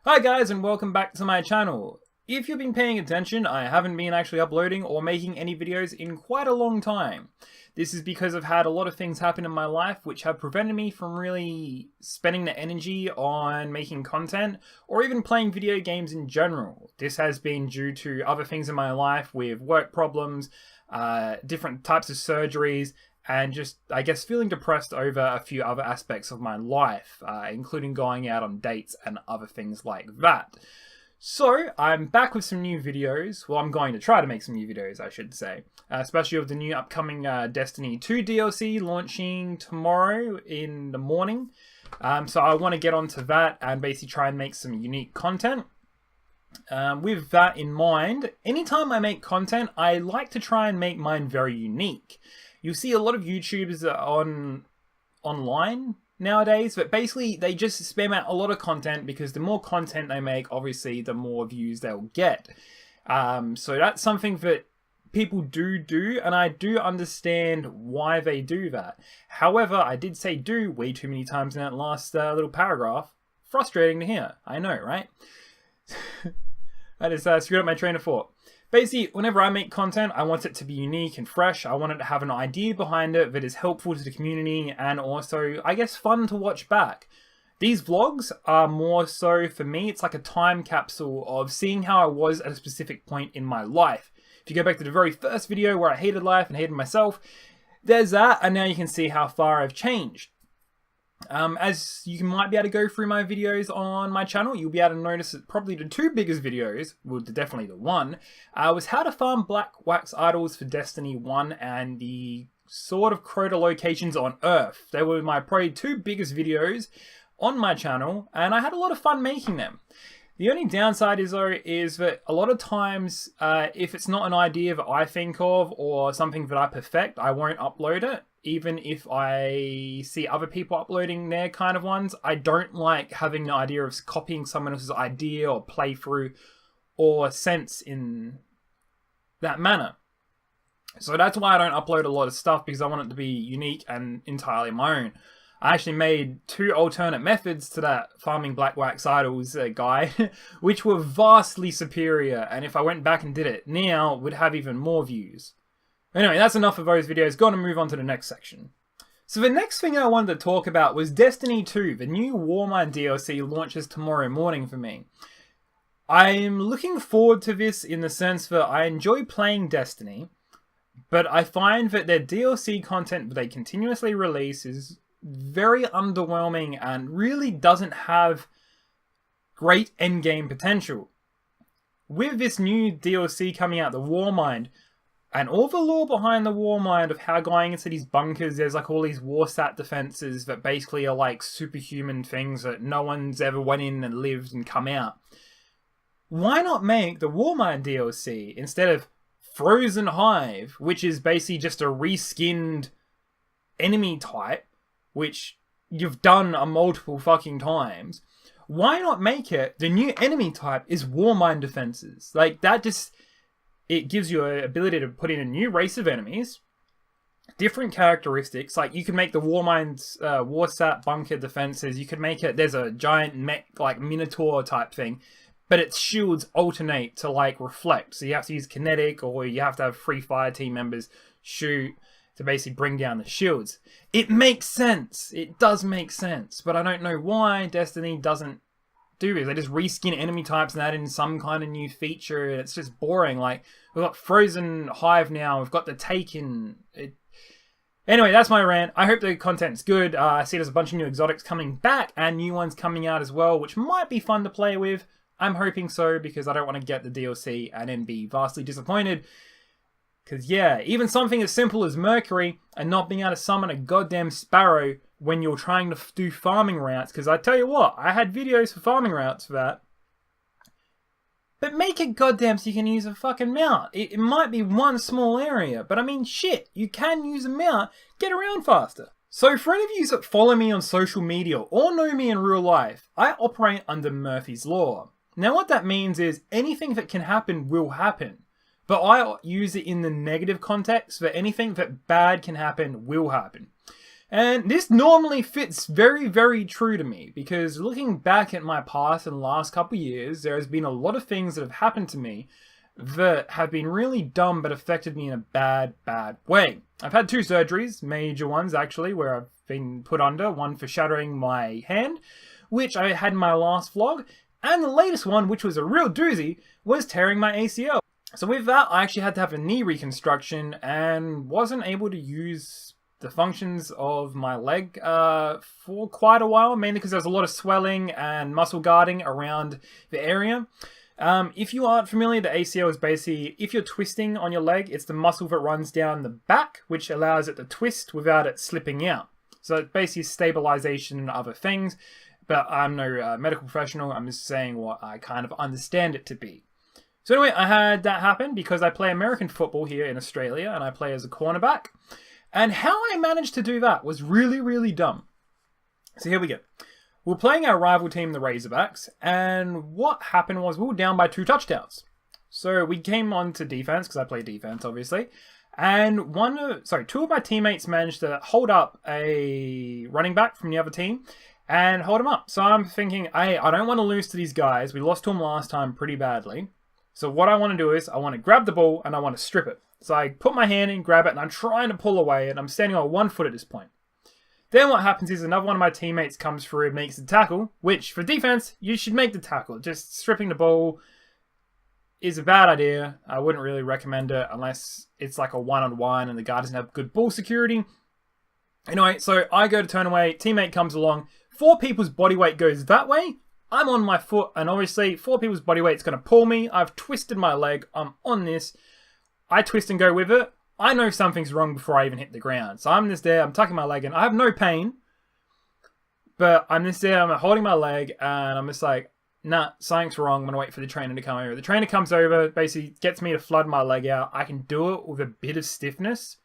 Hi guys and welcome back to my channel. If you've been paying attention, I haven't been actually uploading or making any videos in quite a long time. This is because I've had a lot of things happen in my life which have prevented me from really spending the energy on making content or even playing video games in general. This has been due to other things in my life with work problems, different types of surgeries, and just, I guess, feeling depressed over a few other aspects of my life, including going out on dates and other things like that. So, I'm back with some new videos. Well, I'm going to try to make some new videos, I should say. Especially with the new upcoming Destiny 2 DLC launching tomorrow in the morning. So I want to get onto that and basically try and make some unique content. With that in mind, anytime I make content, I like to try and make mine very unique. You'll see a lot of YouTubers online nowadays, but basically they just spam out a lot of content because the more content they make, obviously, the more views they'll get. So that's something that people do, and I do understand why they do that. However, I did say do way too many times in that last little paragraph. Frustrating to hear. I know, right? I just screwed up my train of thought. Basically, whenever I make content, I want it to be unique and fresh. I want it to have an idea behind it that is helpful to the community and also, I guess, fun to watch back. These vlogs are more so, for me, it's like a time capsule of seeing how I was at a specific point in my life. If you go back to the very first video where I hated life and hated myself, there's that, and now you can see how far I've changed. As you might be able to go through my videos on my channel, you'll be able to notice that probably the two biggest videos, well, definitely the one, was how to farm black wax idols for Destiny 1 and the sort of Crota locations on Earth. They were my probably two biggest videos on my channel, and I had a lot of fun making them. The only downside is that a lot of times, if it's not an idea that I think of or something that I perfect, I won't upload it. Even if I see other people uploading their kind of ones, I don't like having the idea of copying someone else's idea or playthrough or sense in that manner. So that's why I don't upload a lot of stuff, because I want it to be unique and entirely my own. I actually made two alternate methods to that farming black wax idols guide, which were vastly superior, and if I went back and did it now, would have even more views. Anyway, that's enough of those videos. Going to move on to the next section. So the next thing I wanted to talk about was Destiny 2. The new Warmind DLC launches tomorrow morning for me. I'm looking forward to this in the sense that I enjoy playing Destiny, but I find that their DLC content that they continuously release is very underwhelming and really doesn't have great endgame potential. With this new DLC coming out, the Warmind, and all the lore behind the Warmind of how going into these bunkers, there's like all these Warsat defenses that basically are like superhuman things that no one's ever went in and lived and come out. Why not make the Warmind DLC instead of Frozen Hive, which is basically just a reskinned enemy type, which you've done a multiple fucking times? Why not make it the new enemy type is Warmind defenses? Like, that just... it gives you an ability to put in a new race of enemies, different characteristics. Like, you can make the Warmind's Warsat bunker defenses. You could make it, there's a giant mech, like Minotaur type thing, but its shields alternate to like reflect. So you have to use kinetic, or you have to have free fire team members shoot to basically bring down the shields. It makes sense. It does make sense, but I don't know why Destiny doesn't do is they just reskin enemy types and add in some kind of new feature, and it's just boring. Like, we've got Frozen Hive now, we've got the Taken. Anyway, that's my rant. I hope the content's good. I see there's a bunch of new exotics coming back and new ones coming out as well, which might be fun to play with. I'm hoping so, because I don't want to get the DLC and then be vastly disappointed. Because yeah, even something as simple as Mercury and not being able to summon a goddamn Sparrow when you're trying to do farming routes, because I tell you what, I had videos for farming routes for that. But make it goddamn so you can use a fucking mount. It might be one small area, but I mean, shit, you can use a mount, get around faster. So for any of you that follow me on social media or know me in real life, I operate under Murphy's Law. Now what that means is anything that can happen will happen. But I use it in the negative context, that anything that bad can happen will happen. And this normally fits very, very true to me, because looking back at my past in the last couple of years, there has been a lot of things that have happened to me that have been really dumb but affected me in a bad, bad way. I've had 2 surgeries, major ones actually, where I've been put under, one for shattering my hand, which I had in my last vlog, and the latest one, which was a real doozy, was tearing my ACL. So with that, I actually had to have a knee reconstruction and wasn't able to use the functions of my leg for quite a while, mainly because there's a lot of swelling and muscle guarding around the area. If you aren't familiar, the ACL is basically, if you're twisting on your leg, it's the muscle that runs down the back, which allows it to twist without it slipping out. So it's basically stabilization and other things, but I'm no medical professional. I'm just saying what I kind of understand it to be. So anyway, I had that happen because I play American football here in Australia, and I play as a cornerback. And how I managed to do that was really, really dumb. So here we go. We're playing our rival team, the Razorbacks, and what happened was we were down by 2 touchdowns. So we came on to defense, because I play defense, obviously, and 2 of my teammates managed to hold up a running back from the other team and hold him up. So I'm thinking, hey, I don't want to lose to these guys. We lost to them last time pretty badly. So what I want to do is I want to grab the ball and I want to strip it. So I put my hand in, grab it, and I'm trying to pull away, and I'm standing on 1 foot at this point. Then what happens is another one of my teammates comes through and makes the tackle, which for defense, you should make the tackle. Just stripping the ball is a bad idea. I wouldn't really recommend it unless it's like a one-on-one and the guy doesn't have good ball security. Anyway, so I go to turn away, teammate comes along, 4 people's body weight goes that way. I'm on my foot, and obviously 4 people's body weight's going to pull me. I've twisted my leg. I'm on this. I twist and go with it. I know something's wrong before I even hit the ground. So I'm just there, I'm tucking my leg in. I have no pain, but I'm just there, I'm holding my leg, and I'm just like, nah, something's wrong. I'm going to wait for the trainer to come over. The trainer comes over, basically gets me to flood my leg out. I can do it with a bit of stiffness,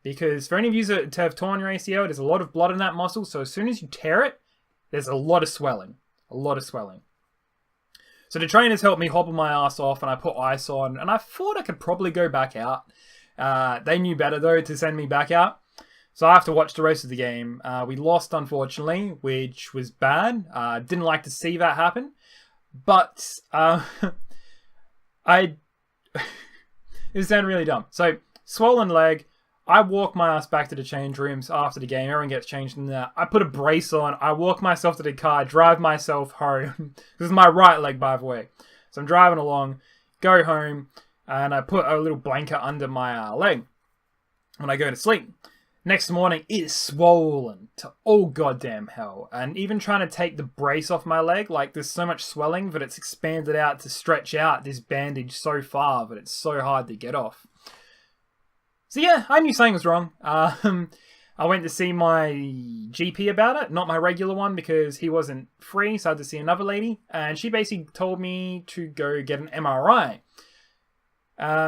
because for any of you that have torn your ACL, there's a lot of blood in that muscle, so as soon as you tear it, there's a lot of swelling. A lot of swelling. So the trainers helped me hobble my ass off, and I put ice on, and I thought I could probably go back out. They knew better, though, to send me back out. So I have to watch the rest of the game. We lost, unfortunately, which was bad. Didn't like to see that happen. But it sounded really dumb. So, swollen leg. I walk my ass back to the change rooms after the game. Everyone gets changed in there. I put a brace on. I walk myself to the car, drive myself home. This is my right leg, by the way. So I'm driving along, go home, and I put a little blanket under my leg when I go to sleep. Next morning, it is swollen to all goddamn hell. And even trying to take the brace off my leg, like there's so much swelling that it's expanded out to stretch out this bandage so far that it's so hard to get off. So yeah, I knew something was wrong. I went to see my GP about it, not my regular one because he wasn't free, so I had to see another lady. And she basically told me to go get an MRI.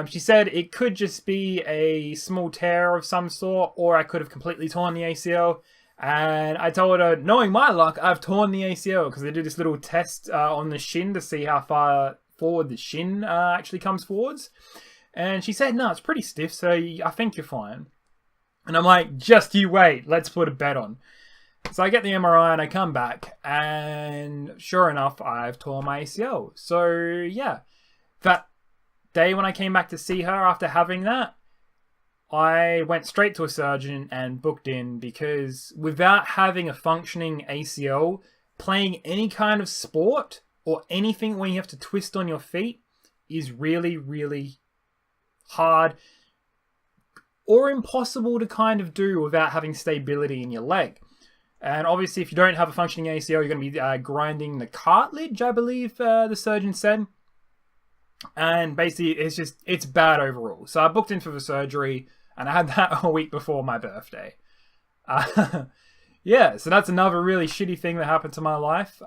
She said it could just be a small tear of some sort, or I could have completely torn the ACL. And I told her, knowing my luck, I've torn the ACL because they do this little test on the shin to see how far forward the shin actually comes forwards. And she said, no, it's pretty stiff, so I think you're fine. And I'm like, just you wait, let's put a bet on. So I get the MRI and I come back, and sure enough, I've torn my ACL. So yeah, that day when I came back to see her after having that, I went straight to a surgeon and booked in, because without having a functioning ACL, playing any kind of sport or anything where you have to twist on your feet is really, really hard or impossible to kind of do without having stability in your leg. And obviously, if you don't have a functioning ACL, you're going to be grinding the cartilage, I believe the surgeon said. And basically, it's bad overall. So I booked in for the surgery, and I had that a week before my birthday. Yeah, so that's another really shitty thing that happened to my life.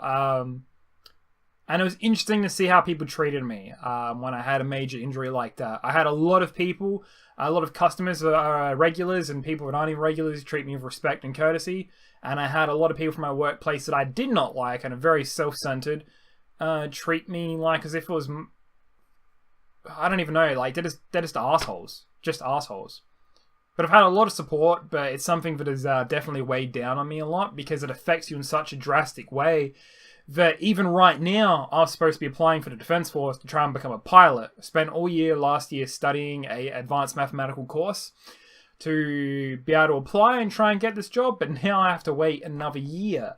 And it was interesting to see how people treated me when I had a major injury like that. I had a lot of people, a lot of customers that are regulars and people that aren't even regulars treat me with respect and courtesy. And I had a lot of people from my workplace that I did not like and are very self-centered treat me like as if it was, I don't even know, like they're just assholes. Just assholes. But I've had a lot of support, but it's something that has definitely weighed down on me a lot because it affects you in such a drastic way that even right now, I was supposed to be applying for the Defence Force to try and become a pilot. I spent all year last year studying a advanced mathematical course to be able to apply and try and get this job, but now I have to wait another year.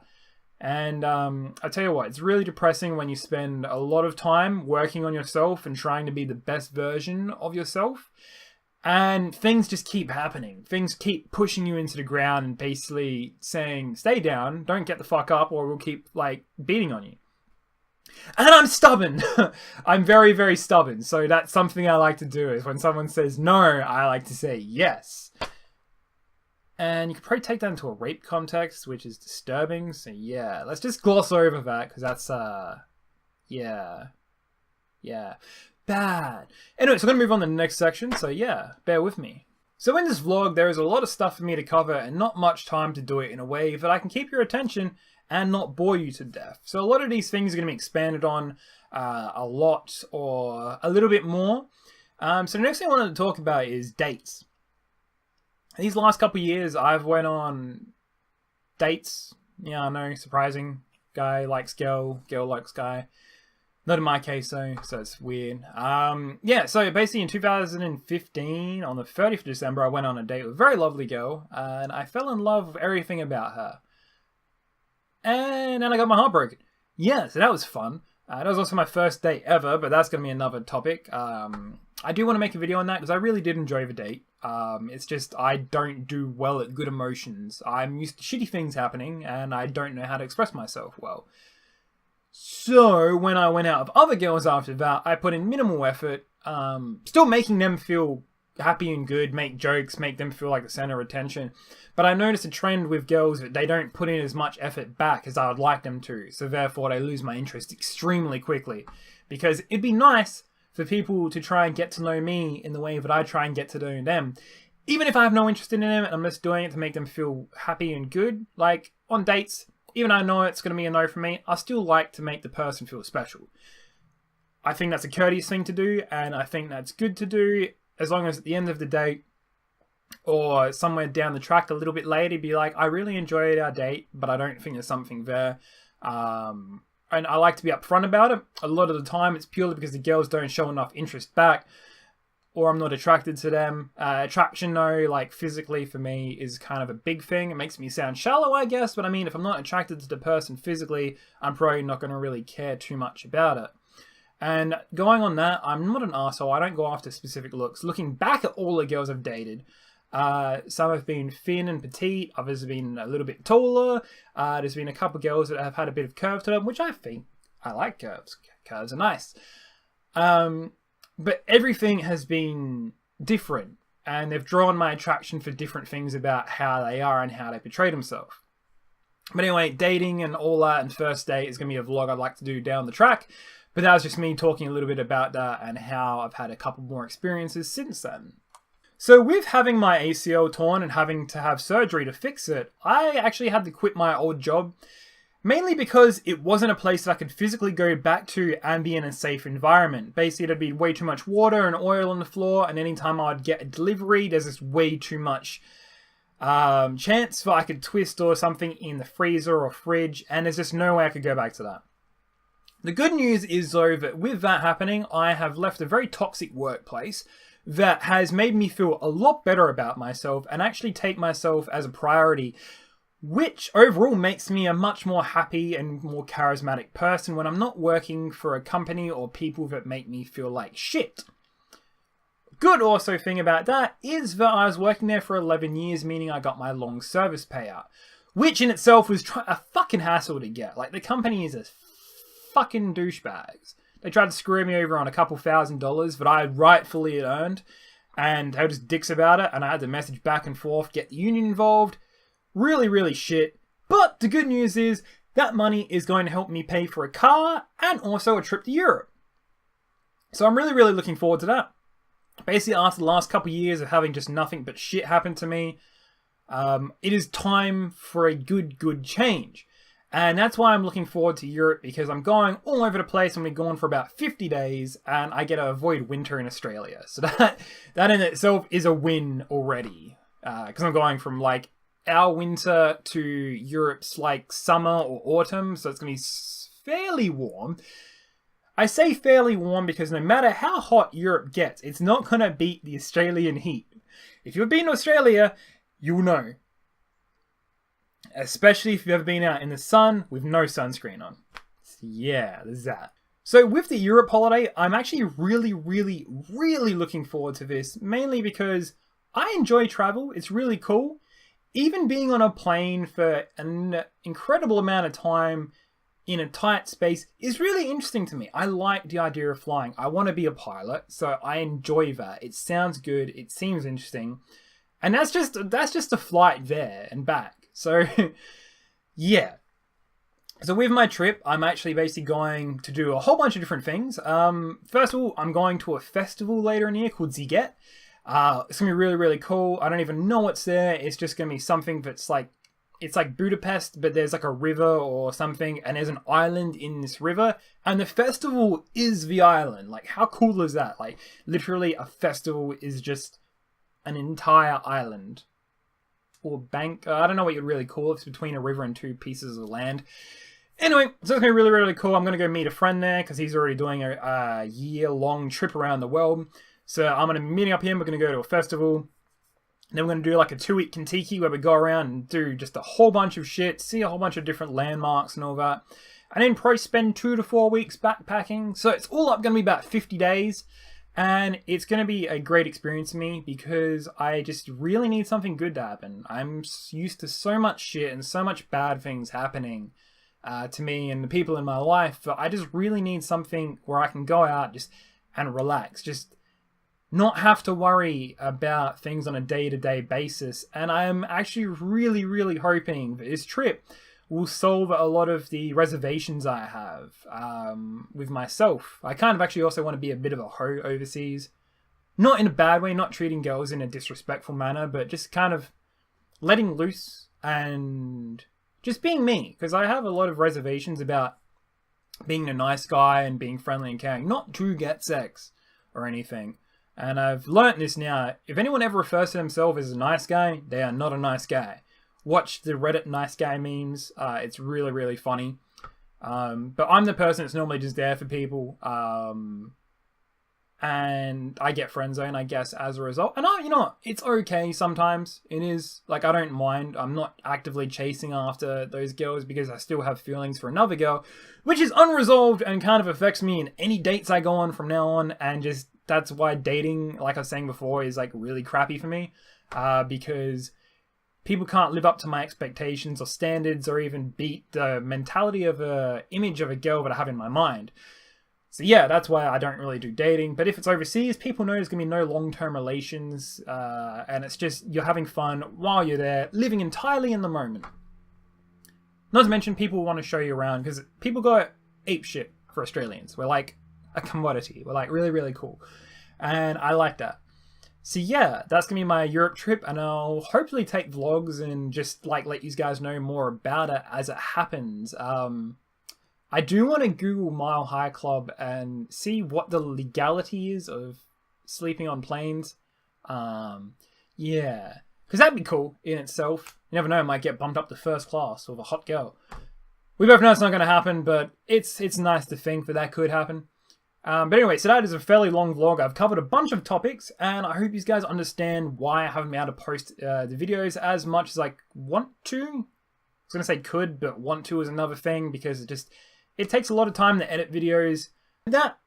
And I tell you what, it's really depressing when you spend a lot of time working on yourself and trying to be the best version of yourself. And things just keep happening. Things keep pushing you into the ground and basically saying, stay down, don't get the fuck up, or we'll keep, like, beating on you. And I'm stubborn. I'm very, very stubborn. So that's something I like to do, is when someone says no, I like to say yes. And you could probably take that into a rape context, which is disturbing. So yeah, let's just gloss over that, because that's, yeah. Bad. Anyway, so I'm going to move on to the next section, so yeah, bear with me. So in this vlog, there is a lot of stuff for me to cover and not much time to do it in a way that I can keep your attention and not bore you to death. So a lot of these things are going to be expanded on a lot or a little bit more. So the next thing I wanted to talk about is dates. These last couple of years, I've went on dates. Yeah, I know, surprising. Guy likes girl, girl likes guy. Not in my case though, so it's weird. Yeah, so basically in 2015, on the 30th of December, I went on a date with a very lovely girl, and I fell in love with everything about her. And then I got my heart broken. Yeah, so that was fun. That was also my first date ever, but that's going to be another topic. I do want to make a video on that because I really did enjoy the date. It's just I don't do well at good emotions. I'm used to shitty things happening, and I don't know how to express myself well. So when I went out with other girls after that, I put in minimal effort, still making them feel happy and good, make jokes, make them feel like the center of attention. But I noticed a trend with girls that they don't put in as much effort back as I would like them to. So therefore they lose my interest extremely quickly. Because it'd be nice for people to try and get to know me in the way that I try and get to know them. Even if I have no interest in them and I'm just doing it to make them feel happy and good. Like on dates, even though I know it's going to be a no for me, I still like to make the person feel special. I think that's a courteous thing to do, and I think that's good to do, as long as at the end of the date, or somewhere down the track a little bit later, be like, I really enjoyed our date, but I don't think there's something there. And I like to be upfront about it. A lot of the time, it's purely because the girls don't show enough interest back, or I'm not attracted to them. Attraction, though, like physically for me, is kind of a big thing. It makes me sound shallow, I guess, but I mean, if I'm not attracted to the person physically, I'm probably not going to really care too much about it. And going on that, I'm not an arsehole. I don't go after specific looks. Looking back at all the girls I've dated, some have been thin and petite, others have been a little bit taller. There's been a couple of girls that have had a bit of curve to them, which I think I like curves. Curves are nice. But everything has been different, and they've drawn my attraction for different things about how they are and how they portray themselves. But anyway, dating and all that and first date is going to be a vlog I'd like to do down the track. But that was just me talking a little bit about that and how I've had a couple more experiences since then. So with having my ACL torn and having to have surgery to fix it, I actually had to quit my old job. Mainly because it wasn't a place that I could physically go back to and be in a safe environment. Basically, there'd be way too much water and oil on the floor, and anytime I'd get a delivery, there's just way too much chance for I could twist or something in the freezer or fridge, and there's just no way I could go back to that. The good news is, though, that with that happening, I have left a very toxic workplace that has made me feel a lot better about myself and actually take myself as a priority, which overall makes me a much more happy and more charismatic person when I'm not working for a company or people that make me feel like shit. Good also thing about that is that I was working there for 11 years, meaning I got my long service payout, which in itself was a fucking hassle to get. Like, the company is a fucking douchebags. They tried to screw me over on a couple $1,000s that I rightfully had earned, and they were just dicks about it, and I had to message back and forth, get the union involved. Really, really shit. But the good news is that money is going to help me pay for a car and also a trip to Europe. So I'm really, really looking forward to that. Basically, after the last couple of years of having just nothing but shit happen to me, it is time for a good change. And that's why I'm looking forward to Europe, because I'm going all over the place. I'm going to be gone for about 50 days, and I get to avoid winter in Australia. So that in itself is a win already. because I'm going from like our winter to Europe's like summer or autumn, so it's going to be fairly warm. I say fairly warm because no matter how hot Europe gets, it's not going to beat the Australian heat. If you've been to Australia, you'll know. Especially if you've ever been out in the sun with no sunscreen on. So yeah, there's that. So with the Europe holiday, I'm actually really looking forward to this. Mainly because I enjoy travel. It's really cool. Even being on a plane for an incredible amount of time in a tight space is really interesting to me. I like the idea of flying. I want to be a pilot, so I enjoy that. It sounds good. It seems interesting. And that's just a flight there and back. So, yeah. So with my trip, I'm actually basically going to do a whole bunch of different things. First of all, I'm going to a festival later in the year called Sziget. It's going to be really cool. I don't even know what's there. It's just going to be something that's like, it's like Budapest, but there's like a river or something, and there's an island in this river, and the festival is the island. Like, how cool is that? Like, literally a festival is just an entire island. Or bank, I don't know what you'd really call it. It's between a river and two pieces of land. Anyway, so it's going to be really cool. I'm going to go meet a friend there, because he's already doing a year-long trip around the world. So I'm going to be meeting up him. We're going to go to a festival. Then we're going to do like a 2-week Kentucky where we go around and do just a whole bunch of shit, see a whole bunch of different landmarks and all that. And then probably spend 2 to 4 weeks backpacking. So it's all up going to be about 50 days. And it's going to be a great experience for me because I just really need something good to happen. I'm used to so much shit and so much bad things happening to me and the people in my life. But I just really need something where I can go out just and relax. Just not have to worry about things on a day-to-day basis. And I am actually really hoping that this trip will solve a lot of the reservations I have with myself. I kind of actually also want to be a bit of a hoe overseas. Not in a bad way, not treating girls in a disrespectful manner, but just kind of letting loose and just being me. Because I have a lot of reservations about being a nice guy and being friendly and caring. Not to get sex or anything. And I've learnt this now. If anyone ever refers to themselves as a nice guy, they are not a nice guy. Watch the Reddit nice guy memes. It's really funny. But I'm the person that's normally just there for people. And I get friend zone, I guess, as a result. And you know what? It's okay sometimes. It is. Like, I don't mind. I'm not actively chasing after those girls because I still have feelings for another girl, which is unresolved and kind of affects me in any dates I go on from now on. And just, that's why dating, like I was saying before, is like really crappy for me. Because people can't live up to my expectations or standards or even beat the mentality of a image of a girl that I have in my mind. So yeah, that's why I don't really do dating. But if it's overseas, people know there's going to be no long-term relations. And it's just you're having fun while you're there, living entirely in the moment. Not to mention people want to show you around because people go ape shit for Australians. We're like a commodity. We're like really cool. And I like that. So yeah, that's going to be my Europe trip, and I'll hopefully take vlogs and just like let you guys know more about it as it happens. I do want to Google Mile High Club and see what the legality is of sleeping on planes. Yeah, because that'd be cool in itself. You never know, I might get bumped up to first class with a hot girl. We both know it's not going to happen, but it's nice to think that could happen. But anyway, so that is a fairly long vlog. I've covered a bunch of topics, and I hope you guys understand why I haven't been able to post the videos as much as I want to. I was going to say could, but want to is another thing, because it takes a lot of time to edit videos. That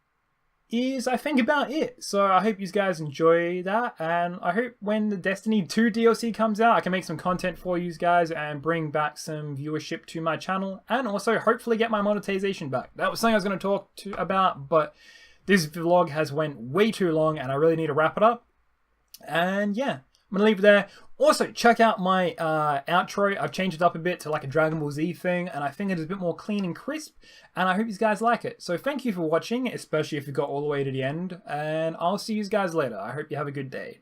is, I think, about it. So I hope you guys enjoy that, and I hope when the Destiny 2 DLC comes out, I can make some content for you guys and bring back some viewership to my channel, and also hopefully get my monetization back. That was something I was going to talk about, but this vlog has went way too long, and I really need to wrap it up. And yeah, I'm going to leave it there. Also, check out my outro. I've changed it up a bit to like a Dragon Ball Z thing, and I think it is a bit more clean and crisp, and I hope you guys like it. So thank you for watching, especially if you got all the way to the end, and I'll see you guys later. I hope you have a good day.